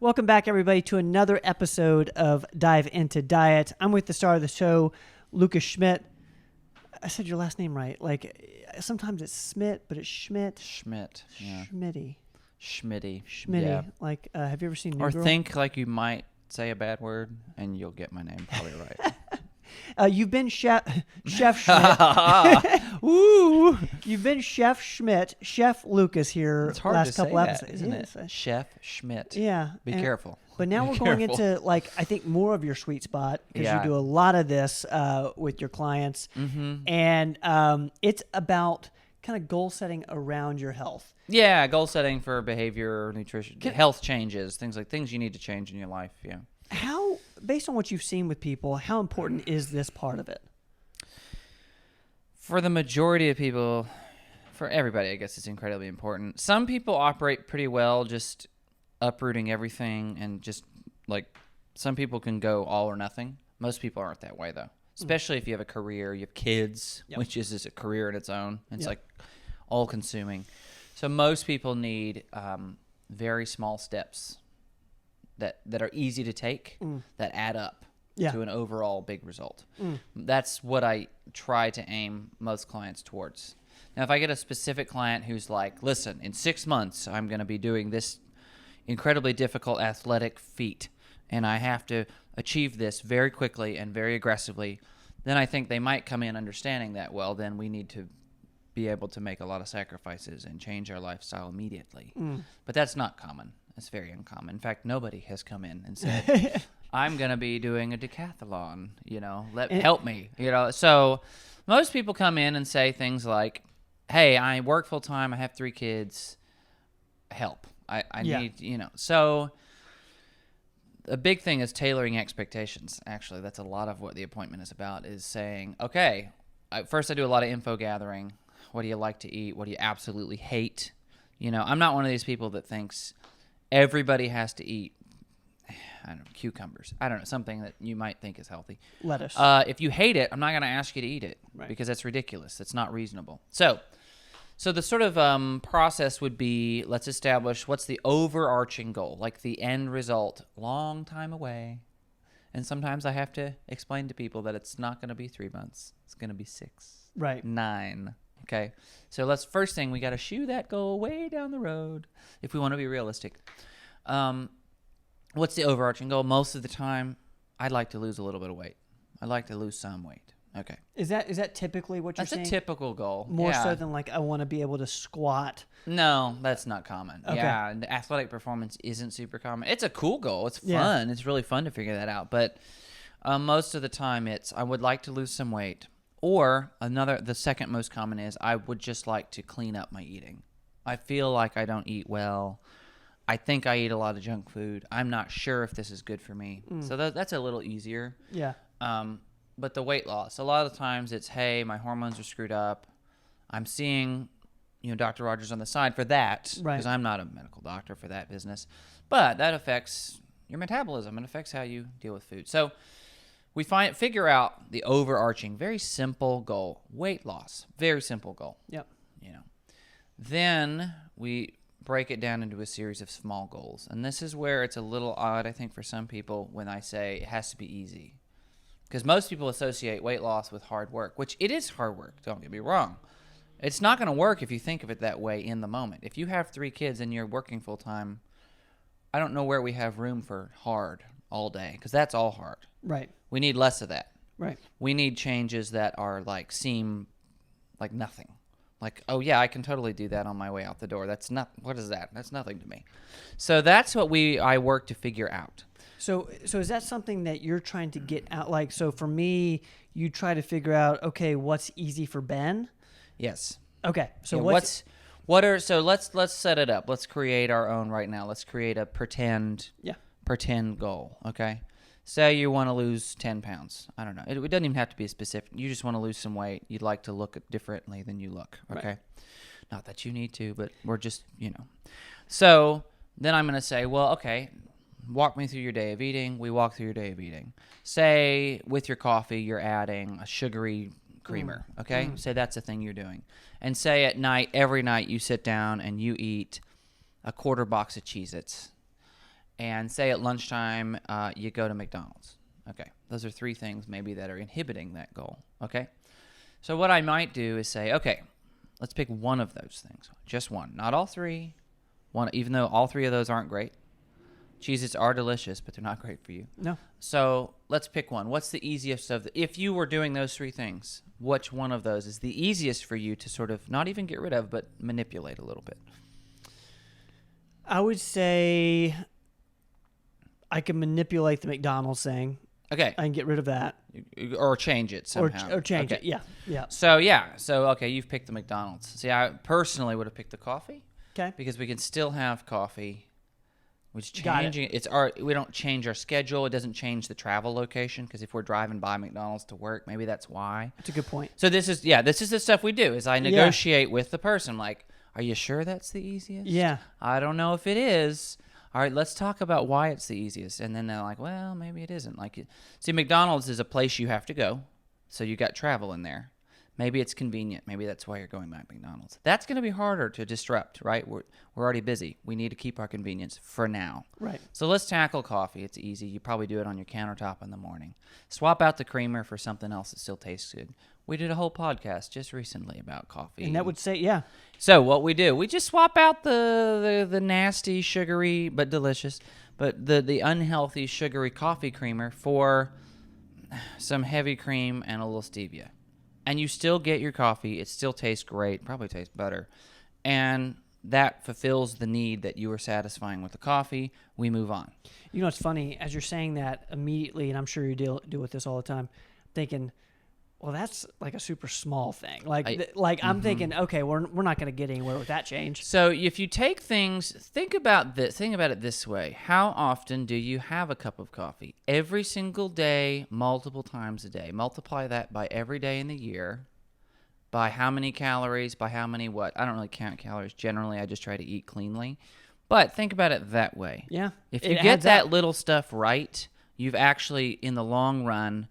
Welcome back, everybody, to another episode of Dive Into Diet. I'm with the star of the show, Lucas Schmidt. I said your last name right. Like, sometimes it's Schmidt, but it's Schmidt. Schmidt. Yeah. Schmitty. Schmitty. Yeah. Like, have you ever seen New or Girl? think like you might say a bad word, and you'll get my name probably right. You've been Chef Schmidt. Woo! You've been Chef Schmidt, Chef Lucas here It's hard last to say couple that, episodes, isn't it? Chef Schmidt. Yeah. Be careful. But now we're going into, I think more of your sweet spot because you do a lot of this with your clients. Mm-hmm. And it's about kind of goal setting around your health. Yeah, goal setting for behavior, nutrition, health changes, things you need to change in your life. Yeah. How, based on what you've seen with people, how important is this part of it? For the majority of people, for everybody, I guess it's incredibly important. Some people operate pretty well just uprooting everything and just some people can go all or nothing. Most people aren't that way though, especially if you have a career, you have kids, which is just a career in its own. It's all consuming. So most people need very small steps that are easy to take that add up to an overall big result. That's what I try to aim most clients towards. Now, if I get a specific client who's like, listen, in 6 months, I'm going to be doing this incredibly difficult athletic feat, and I have to achieve this very quickly and very aggressively, then I think they might come in understanding that, well, then we need to be able to make a lot of sacrifices and change our lifestyle immediately. But that's not common. It's very uncommon. In fact, nobody has come in and said, I'm going to be doing a decathlon, help me, So most people come in and say things like, hey, I work full time. I have 3 kids. Help. I need, So a big thing is tailoring expectations. Actually, that's a lot of what the appointment is about, is saying, okay, first I do a lot of info gathering. What do you like to eat? What do you absolutely hate? I'm not one of these people that thinks everybody has to eat, I don't know, cucumbers. I don't know, something that you might think is healthy. Lettuce. If you hate it, I'm not going to ask you to eat it because that's ridiculous. That's not reasonable. So the sort of process would be, let's establish what's the overarching goal, like the end result, long time away. And sometimes I have to explain to people that it's not going to be 3 months. It's going to be 6. Right. 9. Okay. So first thing, we got to shoo that goal way down the road if we want to be realistic. What's the overarching goal? Most of the time, I'd like to lose a little bit of weight. I'd like to lose some weight. Okay. Is that typically what you're saying? That's a typical goal. More so than I want to be able to squat. No, that's not common. Okay. Yeah, and athletic performance isn't super common. It's a cool goal. It's fun. It's really fun to figure that out. But most of the time, I would like to lose some weight. Or the second most common is I would just like to clean up my eating. I feel like I don't eat well. I think I eat a lot of junk food. I'm not sure if this is good for me. So that's a little easier. Yeah. But the weight loss, a lot of the times it's, hey, my hormones are screwed up. I'm seeing, Dr. Rogers on the side for that, because I'm not a medical doctor for that business. But that affects your metabolism. It affects how you deal with food. So we figure out the overarching, very simple goal, weight loss, very simple goal. Yep. Then we break it down into a series of small goals. And this is where it's a little odd, I think, for some people when I say it has to be easy. Because most people associate weight loss with hard work, which it is hard work, don't get me wrong. It's not going to work if you think of it that way in the moment. If you have 3 kids and you're working full time, I don't know where we have room for hard all day, because that's all hard. Right. We need less of that. Right. We need changes that are seem like nothing. Like, oh yeah, I can totally do that on my way out the door. What is that? That's nothing to me. So that's what I work to figure out. So is that something that you're trying to get out? So for me, you try to figure out, okay, what's easy for Ben? Yes. Okay. So let's set it up. Let's create our own right now. Let's create a pretend goal. Okay. Say you want to lose 10 pounds. I don't know. It doesn't even have to be specific. You just want to lose some weight. You'd like to look differently than you look. Okay. Right. Not that you need to, but we're just, So then I'm going to say, well, okay, walk me through your day of eating. We walk through your day of eating. Say with your coffee, you're adding a sugary creamer. Okay. Say that's the thing you're doing. And say at night, every night you sit down and you eat a quarter box of Cheez-Its. and say at lunchtime you go to McDonald's. Okay, those are 3 things maybe that are inhibiting that goal. Okay, so what I might do is say, okay, let's pick one of those things, just one, not all 3. One, even though all 3 of those aren't great. Cheez-Its are delicious, but they're not great for you. No. So let's pick one. What's the easiest if you were doing those 3 things, which one of those is the easiest for you to sort of not even get rid of, but manipulate a little bit? I would say I can manipulate the McDonald's thing. Okay. I can get rid of that. Or change it somehow. Or change Okay. it, yeah. Yeah. So, okay, you've picked the McDonald's. See, I personally would have picked the coffee. Okay. Because we can still have coffee. Which Got changing it. we don't change our schedule. It doesn't change the travel location, because if we're driving by McDonald's to work, maybe that's why. That's a good point. So this is the stuff we do. Is I negotiate with the person, like, are you sure that's the easiest? Yeah. I don't know if it is. All right, let's talk about why it's the easiest. And then they're like, well, maybe it isn't. Like, see, McDonald's is a place you have to go, so you got travel in there. Maybe it's convenient. Maybe that's why you're going back to McDonald's. That's going to be harder to disrupt, right? We're already busy. We need to keep our convenience for now. Right. So let's tackle coffee. It's easy. You probably do it on your countertop in the morning. Swap out the creamer for something else that still tastes good. We did a whole podcast just recently about coffee. And that would say, yeah. So what we do, we just swap out the nasty, sugary, but delicious, but the unhealthy, sugary coffee creamer for some heavy cream and a little stevia. And you still get your coffee. It still tastes great. Probably tastes better. And that fulfills the need that you were satisfying with the coffee. We move on. You know, it's funny, as you're saying that immediately, and I'm sure you deal with this all the time, thinking, well, that's like a super small thing. I'm thinking, okay, we're not going to get anywhere with that change. So if you take things, think about it this way. How often do you have a cup of coffee? Every single day, multiple times a day. Multiply that by every day in the year, by how many calories, by how many what. I don't really count calories. Generally, I just try to eat cleanly. But think about it that way. Yeah. If you get that little stuff right, you've actually, in the long run,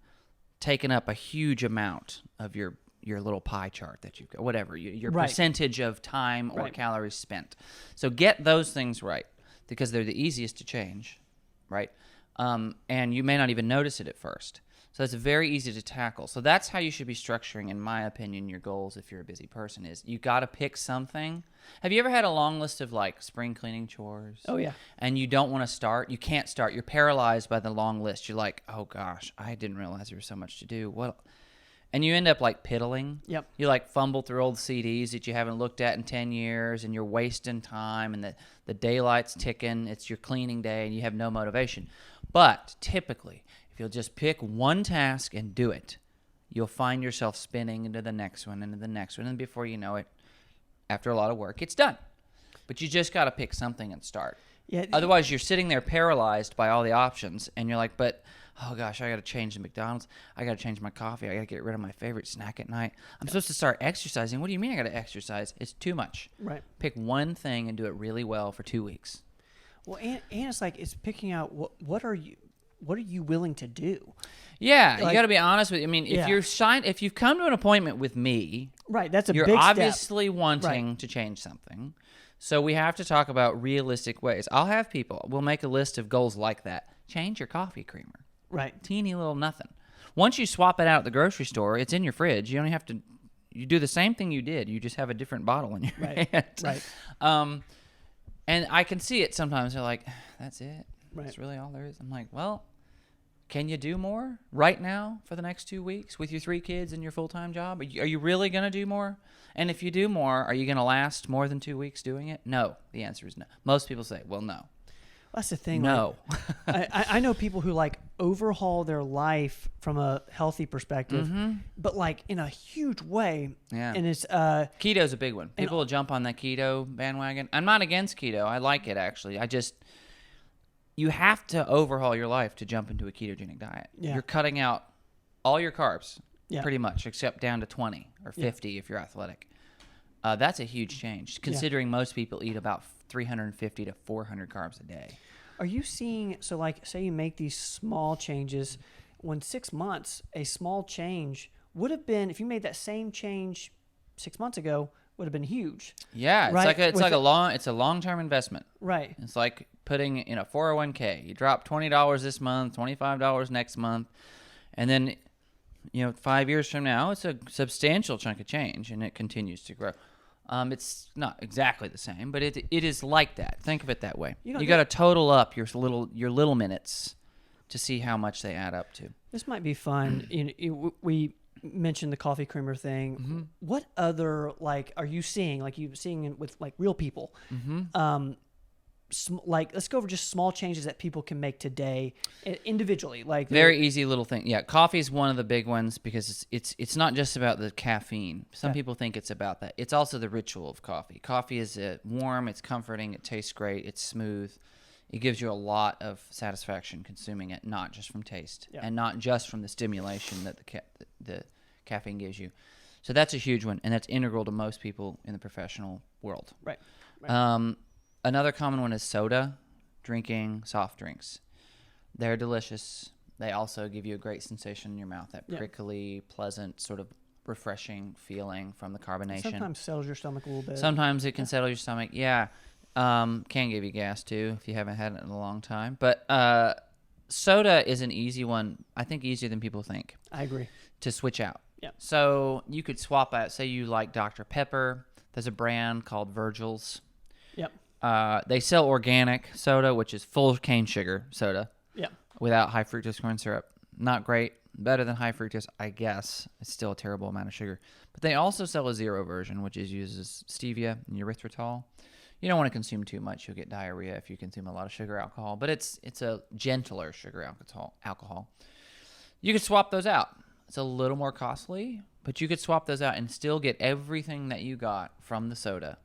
taken up a huge amount of your little pie chart that you've got, whatever, your right. percentage of time or right. calories spent. So get those things right, because they're the easiest to change, right? And you may not even notice it at first. So it's very easy to tackle. So that's how you should be structuring, in my opinion, your goals if you're a busy person. Is you got to pick something. Have you ever had a long list of like spring cleaning chores? Oh, yeah. And you don't want to start? You can't start. You're paralyzed by the long list. You're like, oh gosh, I didn't realize there was so much to do. What? And you end up like piddling. Yep. You like fumble through old CDs that you haven't looked at in 10 years, and you're wasting time, and the daylight's ticking. It's your cleaning day, and you have no motivation. But typically, if you'll just pick one task and do it, you'll find yourself spinning into the next one, and before you know it, after a lot of work, it's done. But you just got to pick something and start. Yeah. Otherwise, you're sitting there paralyzed by all the options, and you're like, but, oh gosh, I got to change the McDonald's. I got to change my coffee. I got to get rid of my favorite snack at night. I'm supposed to start exercising. What do you mean I got to exercise? It's too much. Right. Pick one thing and do it really well for 2 weeks. Well, and it's like, it's picking out what are you willing to do? Yeah, Like, you got to be honest with. I mean, if yeah. if you've come to an appointment with me, right, that's a you're big obviously step. wanting Right. to change something. So we have to talk about realistic ways. I'll have people. We'll make a list of goals like that. Change your coffee creamer. Right. Teeny little nothing. Once you swap it out at the grocery store, it's in your fridge. You only have to. You do the same thing you did. You just have a different bottle in your Right. hand. Right. And I can see it sometimes. They're like, "That's it. Right. That's really all there is." I'm like, "Well, can you do more right now for the next 2 weeks with your 3 kids and your full-time job? Are you really going to do more? And if you do more, are you going to last more than 2 weeks doing it?" No. The answer is no. Most people say, well, no. That's the thing. No. Like, I know people who like overhaul their life from a healthy perspective, but like in a huge way. Yeah. And it's Keto's a big one. People will jump on that keto bandwagon. I'm not against keto. I like it, actually. You have to overhaul your life to jump into a ketogenic diet. Yeah. You're cutting out all your carbs, Yeah. pretty much, except down to 20 or 50 if you're athletic. That's a huge change, considering most people eat about 350 to 400 carbs a day. Are you seeing, so like say you make these small changes, when 6 months, a small change would have been, if you made that same change 6 months ago, would have been huge. Yeah, Right? it's a long-term investment. Right. It's like putting in a 401k. You drop $20 this month, $25 next month, and then 5 years from now, it's a substantial chunk of change, and it continues to grow. It's not exactly the same, but it is like that. Think of it that way. You got to total up your little minutes to see how much they add up to. This might be fun. We mentioned the coffee creamer thing. Mm-hmm. What other are you seeing? Like you seeing it with real people? Mm-hmm. Let's go over just small changes that people can make today individually. Very easy little thing. Yeah, coffee is one of the big ones because it's not just about the caffeine. Some people think it's about that. It's also the ritual of coffee. Coffee is warm, it's comforting, it tastes great, it's smooth. It gives you a lot of satisfaction consuming it, not just from taste and not just from the stimulation that the caffeine gives you. So that's a huge one, and that's integral to most people in the professional world. Right. Another common one is soda, drinking soft drinks. They're delicious. They also give you a great sensation in your mouth, that prickly, pleasant, sort of refreshing feeling from the carbonation. Sometimes settles your stomach a little bit. Sometimes it can settle your stomach. Yeah. Can give you gas too if you haven't had it in a long time. But soda is an easy one. I think easier than people think. I agree. To switch out. Yeah. So you could swap out. Say you like Dr. Pepper. There's a brand called Virgil's. Yep. They sell organic soda, which is full cane sugar soda. Yep. Without high fructose corn syrup. Not great. Better than high fructose, I guess. It's still a terrible amount of sugar. But they also sell a zero version, which uses stevia and erythritol. You don't want to consume too much. You'll get diarrhea if you consume a lot of sugar alcohol. But it's a gentler sugar alcohol. You could swap those out. It's a little more costly, but you could swap those out and still get everything that you got from the soda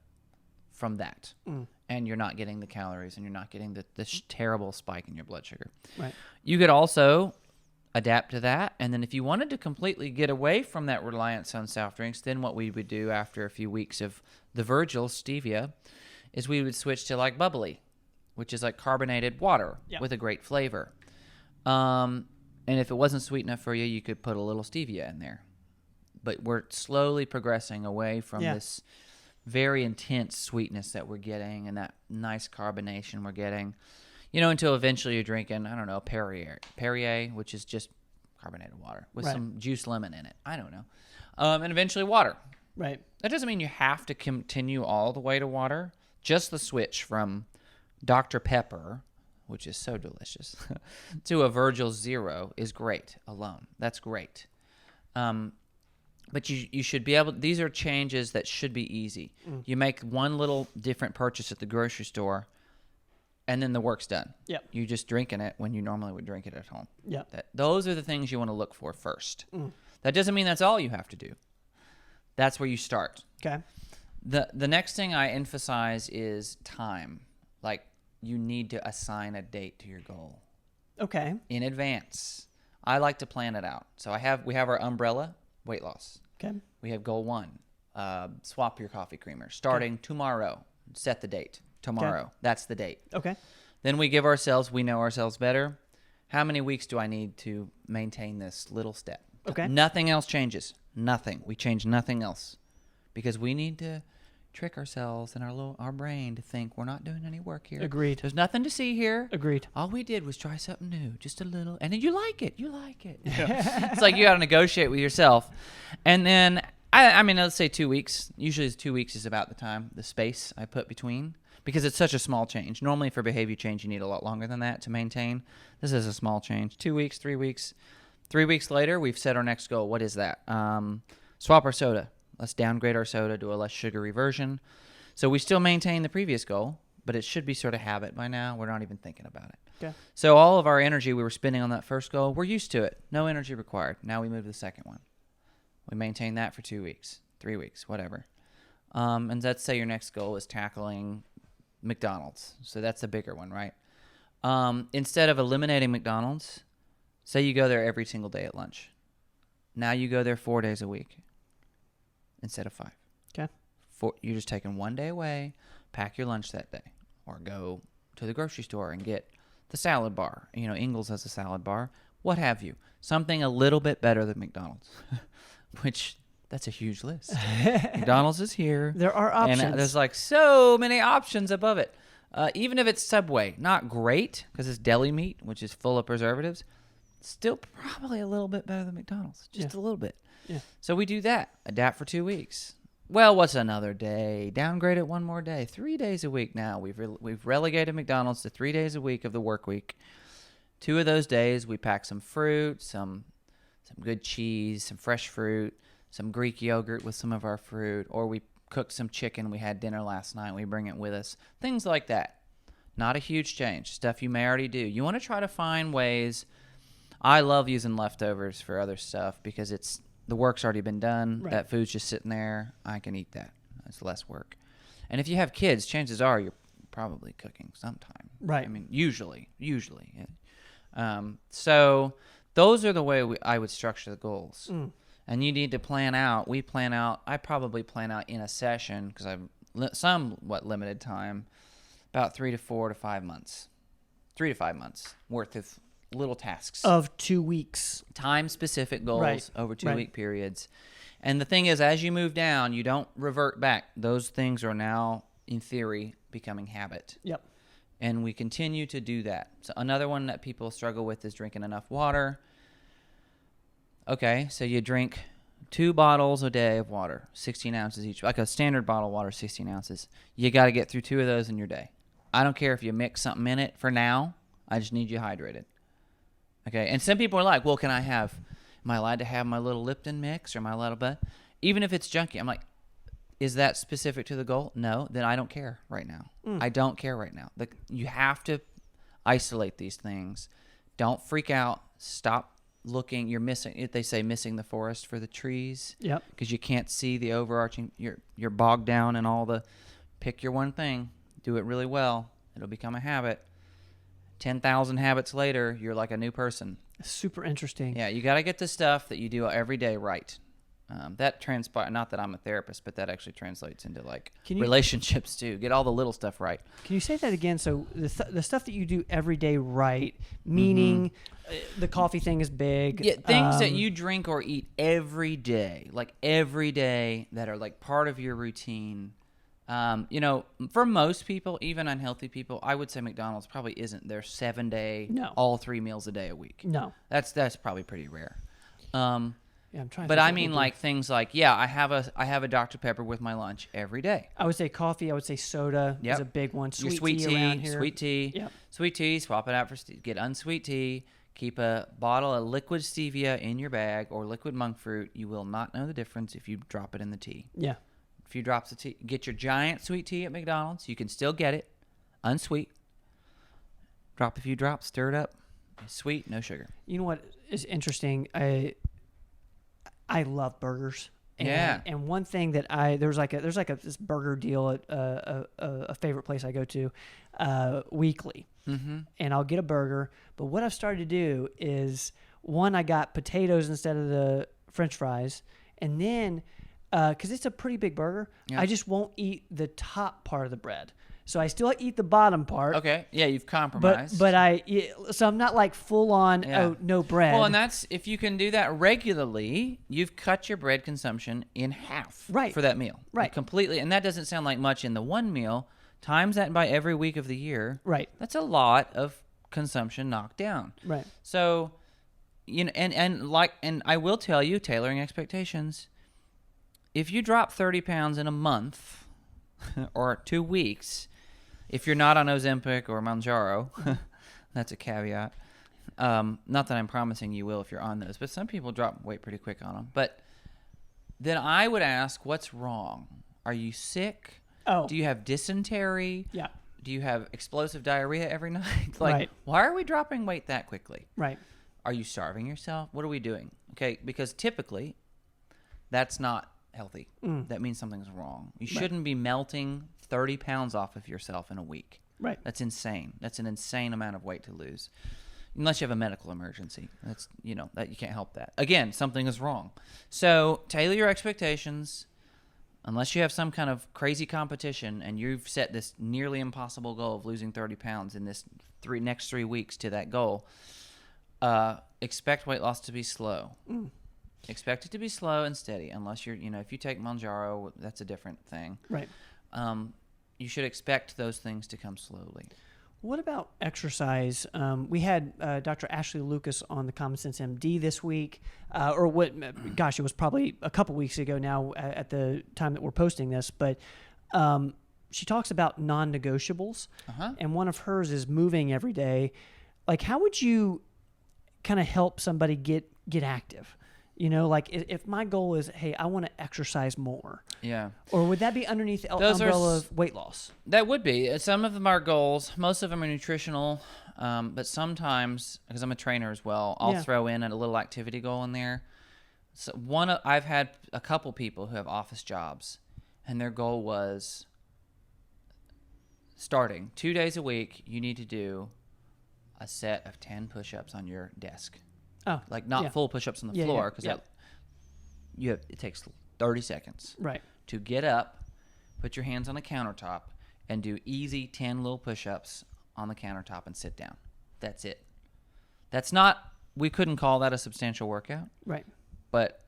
from that. And you're not getting the calories, and you're not getting the terrible spike in your blood sugar. Right. You could also adapt to that. And then if you wanted to completely get away from that reliance on soft drinks, then what we would do after a few weeks of the Virgil stevia is we would switch to bubbly, which is like carbonated water with a great flavor. And if it wasn't sweet enough for you, you could put a little stevia in there. But we're slowly progressing away from this very intense sweetness that we're getting and that nice carbonation we're getting, until eventually you're drinking, I don't know, Perrier, which is just carbonated water with some juice lemon in it. I don't know. And eventually water. Right. That doesn't mean you have to continue all the way to water. Just the switch from Dr. Pepper, which is so delicious, to a Virgil Zero is great alone. That's great. But you should be able, these are changes that should be easy. You make one little different purchase at the grocery store, and then the work's done. Yep. You're just drinking it when you normally would drink it at home. Yep. Those are the things you want to look for first. That doesn't mean that's all you have to do. That's where you start. Okay. The next thing I emphasize is time. You need to assign a date to your goal. Okay. In advance. I like to plan it out. So we have our umbrella, weight loss. Okay. We have goal 1, swap your coffee creamer. Starting tomorrow. Set the date. Tomorrow. Okay. That's the date. Okay. Then we know ourselves better. How many weeks do I need to maintain this little step? Okay. Nothing else changes. Nothing. We change nothing else. Because we need to trick ourselves and our brain to think we're not doing any work here. Agreed. There's nothing to see here. Agreed. All we did was try something new, just a little, and then you like it. It's like you got to negotiate with yourself. And then, let's say 2 weeks. Usually 2 weeks is about the space I put between, because it's such a small change. Normally for behavior change, you need a lot longer than that to maintain. This is a small change. 2 weeks, 3 weeks. 3 weeks later, we've set our next goal. What is that? Swap our soda. Let's downgrade our soda to a less sugary version. So we still maintain the previous goal, but it should be sort of habit by now. We're not even thinking about it. Okay. So all of our energy we were spending on that first goal, we're used to it. No energy required. Now we move to the second one. We maintain that for 2 weeks, 3 weeks, whatever. And let's say your next goal is tackling McDonald's. So that's the bigger one, right? Instead of eliminating McDonald's, say you go there every single day at lunch. Now you go there 4 days a week. Instead of 5. Okay. You're just taking 1 day away, pack your lunch that day, or go to the grocery store and get the salad bar. Ingles has a salad bar. What have you? Something a little bit better than McDonald's, which that's a huge list. McDonald's is here. There are options. And there's so many options above it. Even if it's Subway, not great because it's deli meat, which is full of preservatives. Still probably a little bit better than McDonald's, just a little bit. Yeah. So we do that. Adapt for 2 weeks. Well, what's another day? Downgrade it one more day. 3 days a week now. We've relegated McDonald's to 3 days a week of the work week. 2 of those days we pack some fruit, some good cheese, some fresh fruit, some Greek yogurt with some of our fruit, or we cooked some chicken. We had dinner last night. We bring it with us. Things like that. Not a huge change. Stuff you may already do. You want to try to find ways. I love using leftovers for other stuff because the work's already been done. Right. That food's just sitting there. I can eat that. It's less work. And if you have kids, chances are you're probably cooking sometime. Right. I mean, usually. So those are the way I would structure the goals. And you need to plan out. I probably plan out in a session because I've somewhat limited time, about 3 to 4 to 5 months. 3 to 5 months worth of little tasks. Of 2 weeks. Time-specific goals over 2-week periods. And the thing is, as you move down, you don't revert back. Those things are now, in theory, becoming habit. Yep. And we continue to do that. So another one that people struggle with is drinking enough water. Okay, so you drink 2 bottles a day of water, 16 ounces each. Like a standard bottle of water, 16 ounces. You got to get through 2 of those in your day. I don't care if you mix something in it for now. I just need you hydrated. Okay, and some people are like, well, am I allowed to have my little Lipton mix or am I allowed to, even if it's junky, I'm like, is that specific to the goal? No, then I don't care right now. I don't care right now. You have to isolate these things. Don't freak out. Stop looking. You're missing, they say missing the forest for the trees. Yep. Because you can't see the overarching, you're bogged down in all pick your one thing, do it really well. It'll become a habit. 10,000 habits later, you're like a new person. Super interesting. Yeah, you got to get the stuff that you do every day right. That transpires, not that I'm a therapist, but that actually translates into relationships too. Get all the little stuff right. Can you say that again? So the stuff that you do every day right, meaning the coffee thing is big. Yeah, things that you drink or eat every day, that are like part of your routine. For most people, even unhealthy people, I would say McDonald's probably isn't their 7-day, all 3 meals a day a week. No, that's probably pretty rare. Yeah, I'm trying. But I mean, like things like, I have a Dr. Pepper with my lunch every day. I would say coffee. I would say soda is a big one. Sweet tea around here. Sweet tea. Yep. Sweet tea. Swap it out for get unsweet tea. Keep a bottle of liquid stevia in your bag or liquid monk fruit. You will not know the difference if you drop it in the tea. Yeah. A few drops of tea. Get your giant sweet tea at McDonald's. You can still get it unsweet. Drop a few drops. Stir it up. It's sweet, no sugar. You know what is interesting? I love burgers. And one thing that there's this burger deal at a favorite place I go to weekly. Mm-hmm. And I'll get a burger. But what I've started to do is, one, I got potatoes instead of the French fries. And then, because it's a pretty big burger, I just won't eat the top part of the bread. So I still eat the bottom part. Okay. Yeah, you've compromised. So I'm not like full on, no bread. Well, and that's, if you can do that regularly, you've cut your bread consumption in half for that meal. Right. Completely. And that doesn't sound like much in the one meal. Times that by every week of the year. Right. That's a lot of consumption knocked down. Right. So, and I will tell you, tailoring expectations, if you drop 30 pounds in a month or 2 weeks, if you're not on Ozempic or Mounjaro, that's a caveat. Not that I'm promising you will if you're on those, but some people drop weight pretty quick on them. But then I would ask, what's wrong? Are you sick? Oh. Do you have dysentery? Yeah. Do you have explosive diarrhea every night? Right. Why are we dropping weight that quickly? Right. Are you starving yourself? What are we doing? Okay, because typically that's not healthy. That means something's wrong. You shouldn't be melting 30 pounds off of yourself in a week. Right. That's insane. That's an insane amount of weight to lose. Unless you have a medical emergency. That's, that you can't help that. Again, something is wrong. So tailor your expectations. Unless you have some kind of crazy competition and you've set this nearly impossible goal of losing 30 pounds in this next 3 weeks to that goal, expect weight loss to be slow. Expect it to be slow and steady. Unless you're, if you take Mounjaro, that's a different thing. Right. you should expect those things to come slowly. What about exercise? We had Dr. Ashley Lucas on the Common Sense MD this week, it was probably a couple weeks ago now at the time that we're posting this, but she talks about non-negotiables, and one of hers is moving every day. Like, how would you kind of help somebody get active? You know, like if my goal is, hey, I want to exercise more. Yeah. Or would that be underneath the umbrella of weight loss? That would be. Some of them are goals. Most of them are nutritional. But sometimes, because I'm a trainer as well, I'll throw in a little activity goal in there. So I've had a couple people who have office jobs, and their goal was starting 2 days a week, you need to do a set of 10 push-ups on your desk. Oh, like not full push-ups on the floor, because it takes 30 seconds to get up, put your hands on the countertop, and do easy 10 little push-ups on the countertop and sit down. That's it. We couldn't call that a substantial workout. Right. But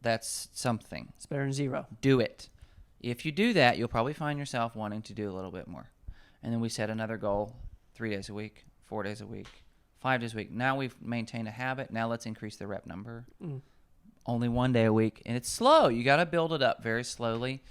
that's something. It's better than zero. Do it. If you do that, you'll probably find yourself wanting to do a little bit more. And then we set another goal, 3 days a week, 4 days a week, 5 days a week. Now we've maintained a habit. Now let's increase the rep number. Only 1 day a week. And it's slow. You got to build it up very slowly.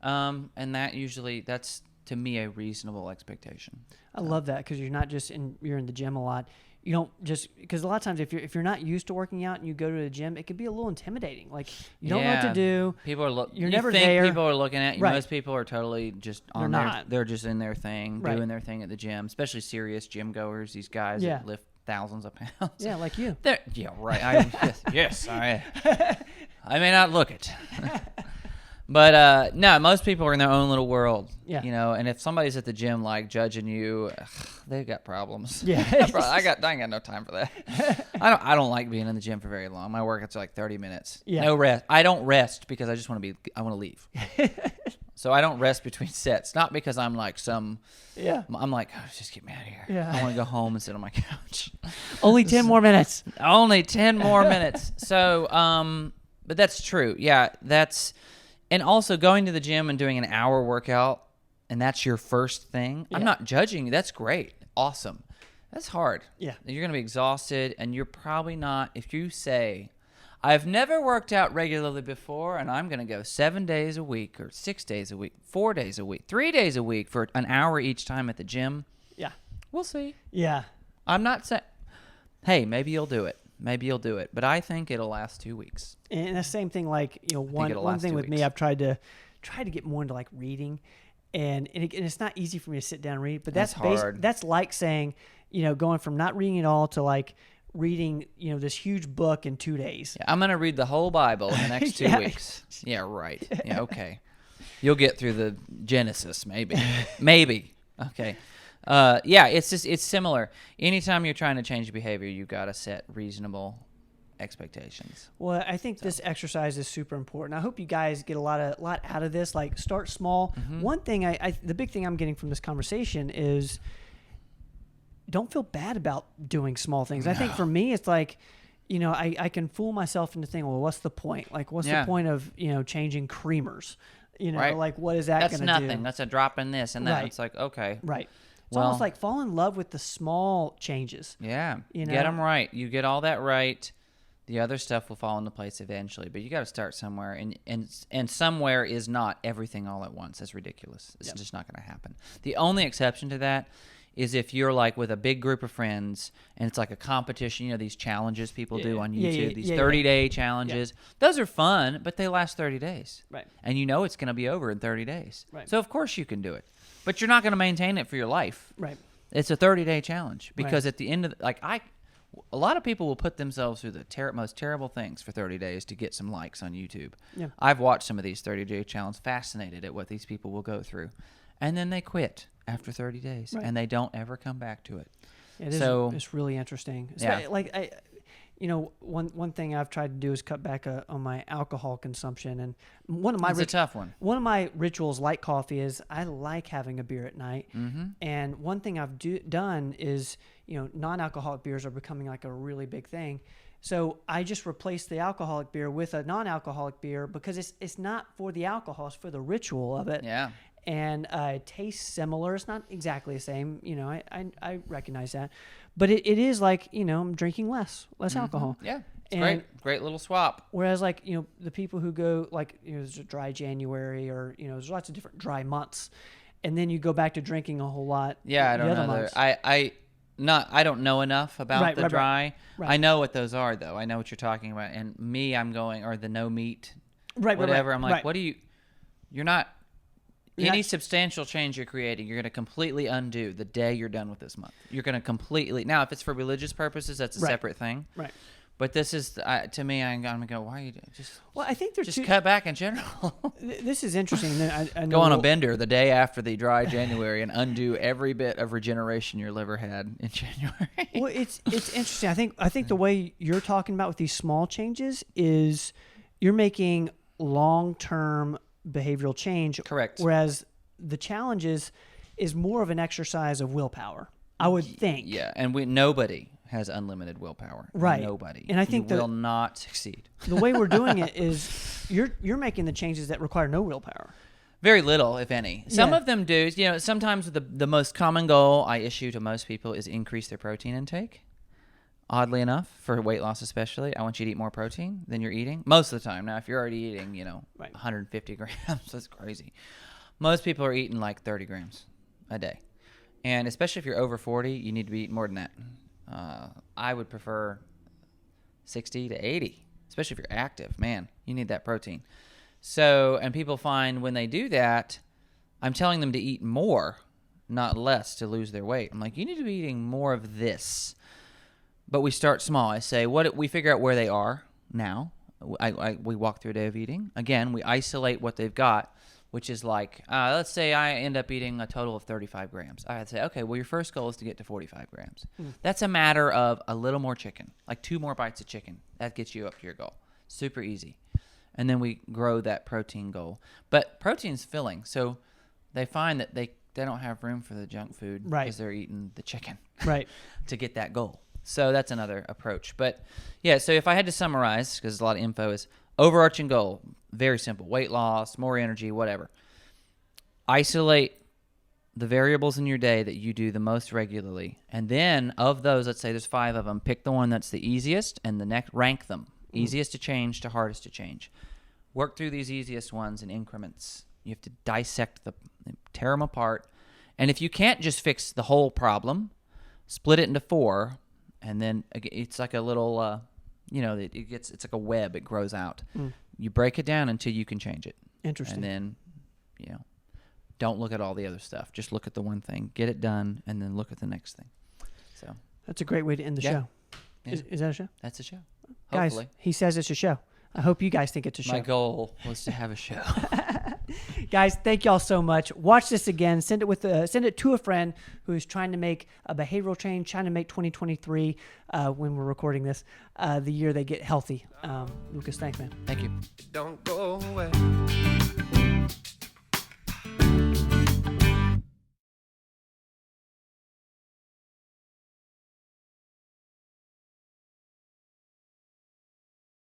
And that's, to me, a reasonable expectation. I love that, because you're not just you're in the gym a lot. You don't just, because a lot of times if you're not used to working out and you go to the gym, it can be a little intimidating. Like, you don't know what to do. People are you're never there. People are looking at you. Right. Most people are totally just on they're just in their thing, doing their thing at the gym, especially serious gym goers, these guys that lift thousands of pounds. Yeah, like you. Yes. I may not look it. But no, most people are in their own little world. Yeah. You know, and if somebody's at the gym like judging you, they've got problems. Yeah. I ain't got no time for that. I don't like being in the gym for very long. My workouts are like 30 minutes. Yeah. No rest. I don't rest because I just want to leave. So I don't rest between sets. Not because I'm like I'm like, just get me out of here. Yeah. I want to go home and sit on my couch. Only 10 more minutes. Only 10 more minutes. So, but that's true. Yeah, and also going to the gym and doing an hour workout, and that's your first thing. Yeah. I'm not judging you. That's great. Awesome. That's hard. Yeah. You're going to be exhausted, and you're probably not. If you say, I've never worked out regularly before, and I'm going to go 7 days a week or 6 days a week, 4 days a week, 3 days a week for an hour each time at the gym. Yeah. We'll see. Yeah. I'm not saying, hey, maybe you'll do it. But I think it'll last 2 weeks. And the same thing, like, you know, one thing with me, I've tried to get more into like reading, and it's not easy for me to sit down and read. But that's hard. That's like saying, you know, going from not reading at all to like reading, you know, this huge book in 2 days. Yeah, I'm gonna read the whole Bible in the next 2 weeks. Yeah, right. Yeah, okay. You'll get through the Genesis, maybe. Okay. It's similar. Anytime you're trying to change your behavior, you've got to set reasonable expectations. Well, I think this exercise is super important. I hope you guys get a lot out of this. Like, start small. Mm-hmm. One thing the big thing I'm getting from this conversation is don't feel bad about doing small things. No. I think for me, it's like, you know, I can fool myself into thinking, well, what's the point? Like, what's the point of, you know, changing creamers? You know, like, what is that going to do? That's nothing. That's a drop in this and that. Right. It's like, okay. Right. It's almost like fall in love with the small changes. Yeah. You know? Get them right. You get all that right, the other stuff will fall into place eventually. But you got to start somewhere. And somewhere is not everything all at once. That's ridiculous. It's just not going to happen. The only exception to that is if you're like with a big group of friends and it's like a competition, you know, these challenges people do on YouTube, these 30-day challenges. Yeah. Those are fun, but they last 30 days. Right. And you know it's going to be over in 30 days. Right. So, of course, you can do it. But you're not going to maintain it for your life. Right. It's a 30-day challenge because at the end of a lot of people will put themselves through the most terrible things for 30 days to get some likes on YouTube. Yeah. I've watched some of these 30-day challenges, fascinated at what these people will go through. And then they quit after 30 days, and they don't ever come back to it. It's really interesting. Like, you know, one thing I've tried to do is cut back on my alcohol consumption, and it's a tough one. One of my rituals, like coffee, is I like having a beer at night. Mm-hmm. And one thing I've done is, you know, non-alcoholic beers are becoming like a really big thing. So I just replaced the alcoholic beer with a non-alcoholic beer because it's not for the alcohol, it's for the ritual of it. Yeah. And it tastes similar. It's not exactly the same. I recognize that. But it is like, I'm drinking less alcohol. Yeah. It's great little swap. Whereas like, the people who go like, there's a dry January or, there's lots of different dry months. And then you go back to drinking a whole lot. Yeah, I don't know. I don't know enough about the dry. Right. I know what those are though. I know what you're talking about. And me, I'm going, or the no meat, whatever. I'm like, you're not, any substantial change you're creating, you're going to completely undo the day you're done with this month. You're going to completely, now if it's for religious purposes, that's a separate thing. Right. But this is, to me, I'm going to go, why are you just... Well, I think there's cut back in general. This is interesting. I know go on a bender the day after the dry January and undo every bit of regeneration your liver had in January. Well, it's interesting. I think the way you're talking about with these small changes is you're making long-term behavioral change. Correct. Whereas the challenge is more of an exercise of willpower, I would think. Yeah, and nobody has unlimited willpower. Right. Nobody. And I think you will not succeed. The way we're doing it is you're making the changes that require no willpower. Very little, if any. Some of them do. Sometimes the most common goal I issue to most people is increase their protein intake. Oddly enough, for weight loss especially, I want you to eat more protein than you're eating. Most of the time. Now, if you're already eating, 150 grams, that's crazy. Most people are eating like 30 grams a day. And especially if you're over 40, you need to be eating more than that. I would prefer 60 to 80, especially if you're active. Man, you need that protein. So, and people find when they do that, I'm telling them to eat more, not less, to lose their weight. I'm like, you need to be eating more of this. But we start small. I say, we figure out where they are now. We walk through a day of eating. Again, we isolate what they've got, which is like, let's say I end up eating a total of 35 grams. I'd say, okay, well, your first goal is to get to 45 grams. That's a matter of a little more chicken, like 2 more bites of chicken. That gets you up to your goal. Super easy. And then we grow that protein goal. But protein's filling, so they find that they don't have room for the junk food because they're eating the chicken to get that goal. So that's another approach. But, yeah, so if I had to summarize, because a lot of info is overarching goal, very simple, weight loss, more energy, whatever. Isolate the variables in your day that you do the most regularly. And then of those, let's say there's 5 of them, pick the one that's the easiest and the next, rank them. Easiest to change to hardest to change. Work through these easiest ones in increments. You have to dissect tear them apart. And if you can't just fix the whole problem, split it into 4, and then it's like a little, it's like a web. It grows out. You break it down until you can change it. Interesting. And then, don't look at all the other stuff. Just look at the one thing. Get it done, and then look at the next thing. So that's a great way to end the show. Yeah. Is that a show? That's a show. Hopefully. Guys, he says it's a show. I hope you guys think it's a show. My goal was to have a show. Guys, thank y'all so much. Watch this again. Send it to a friend who's trying to make a behavioral change, trying to make 2023, when we're recording this, the year they get healthy. Lucas, thanks, man. Thank you. Don't go away.